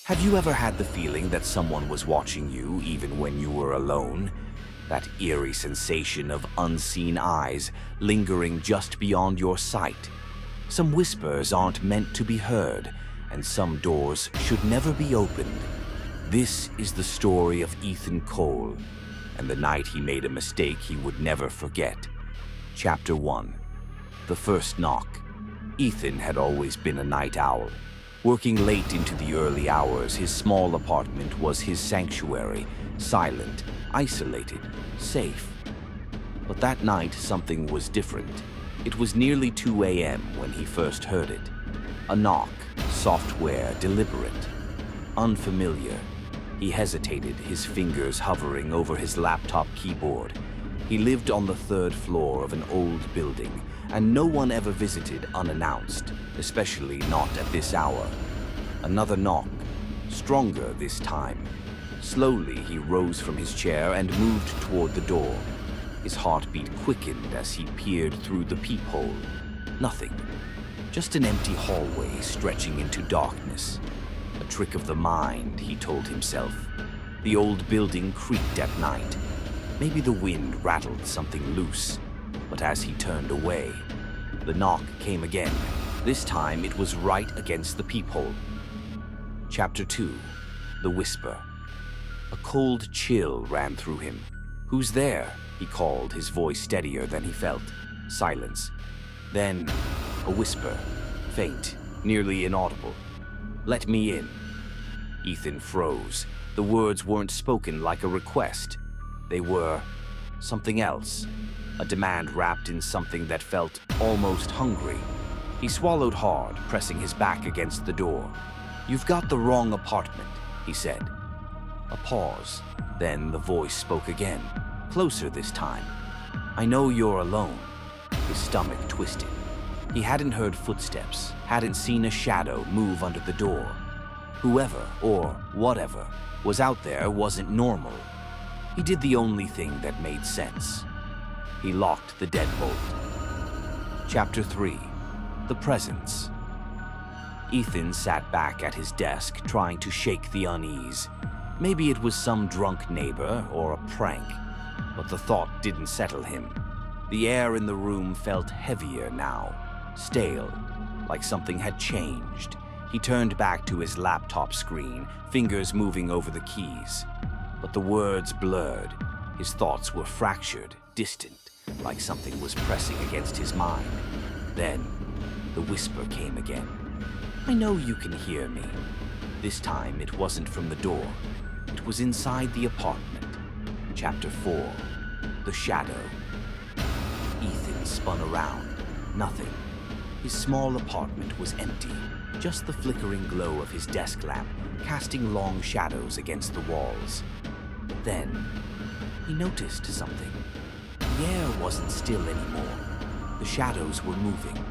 Have you ever had the feeling that someone was watching you even when you were alone? That eerie sensation of unseen eyes lingering just beyond your sight. Some whispers aren't meant to be heard, and some doors should never be opened. This is the story of Ethan Cole, and the night he made a mistake he would never forget. Chapter 1. The First Knock. Ethan had always been a night owl. Working late into the early hours, his small apartment was his sanctuary, silent, isolated, safe. But that night, something was different. It was nearly 2 a.m. when he first heard it. A knock, software, deliberate, unfamiliar. He hesitated, his fingers hovering over his laptop keyboard. He lived on the 3rd floor of an old building, and no one ever visited unannounced, especially not at this hour. Another knock, stronger this time. Slowly, he rose from his chair and moved toward the door. His heartbeat quickened as he peered through the peephole. Nothing. Just an empty hallway stretching into darkness. A trick of the mind, he told himself. The old building creaked at night. Maybe the wind rattled something loose. But as he turned away, the knock came again. This time it was right against the peephole. Chapter 2. The Whisper. A cold chill ran through him. "Who's there?" he called, his voice steadier than he felt. Silence. Then, a whisper, faint, nearly inaudible. "Let me in." Ethan froze. The words weren't spoken like a request. They were something else. A demand wrapped in something that felt almost hungry. He swallowed hard, pressing his back against the door. "You've got the wrong apartment," he said. A pause. Then the voice spoke again, closer this time. "I know you're alone." His stomach twisted. He hadn't heard footsteps, hadn't seen a shadow move under the door. Whoever, or whatever, was out there wasn't normal. He did the only thing that made sense. He locked the deadbolt. Chapter 3. The Presence. Ethan sat back at his desk, trying to shake the unease. Maybe it was some drunk neighbor or a prank, but the thought didn't settle him. The air in the room felt heavier now, stale, like something had changed. He turned back to his laptop screen, fingers moving over the keys. But the words blurred. His thoughts were fractured, distant, like something was pressing against his mind. Then, the whisper came again. "I know you can hear me." This time, it wasn't from the door. It was inside the apartment. Chapter 4. The Shadow. Ethan spun around. Nothing. His small apartment was empty. Just the flickering glow of his desk lamp, casting long shadows against the walls. But then, he noticed something. The air wasn't still anymore. The shadows were moving.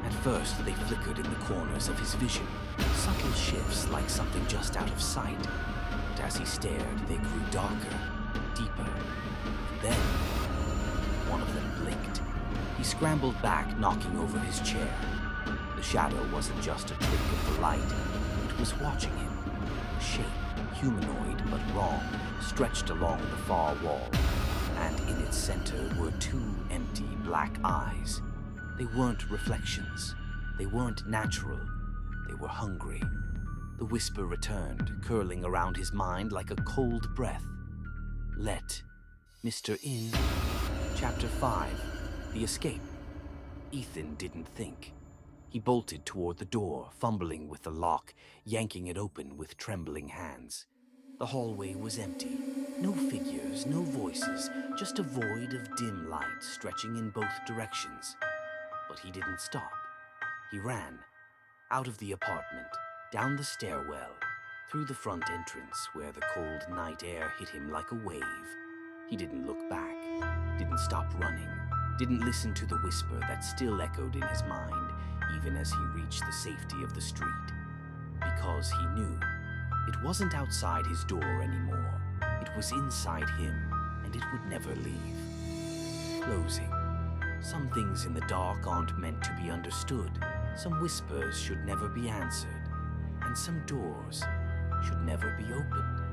At first, they flickered in the corners of his vision, subtle shifts like something just out of sight. But as he stared, they grew darker, deeper. And then, one of them blinked. He scrambled back, knocking over his chair. The shadow wasn't just a trick of the light. It was watching him. A shape, humanoid but wrong, stretched along the far wall. And in its center were 2 empty black eyes. They weren't reflections. They weren't natural. They were hungry. The whisper returned, curling around his mind like a cold breath. "Let Mr. in." Chapter 5. The Escape. Ethan didn't think. He bolted toward the door, fumbling with the lock, yanking it open with trembling hands. The hallway was empty. No figures, no voices, just a void of dim light stretching in both directions. But he didn't stop. He ran. Out of the apartment, down the stairwell, through the front entrance where the cold night air hit him like a wave. He didn't look back, didn't stop running, didn't listen to the whisper that still echoed in his mind, even as he reached the safety of the street. Because he knew it wasn't outside his door anymore. It was inside him, and it would never leave. Closing. Some things in the dark aren't meant to be understood. Some whispers should never be answered. And some doors, should never be opened.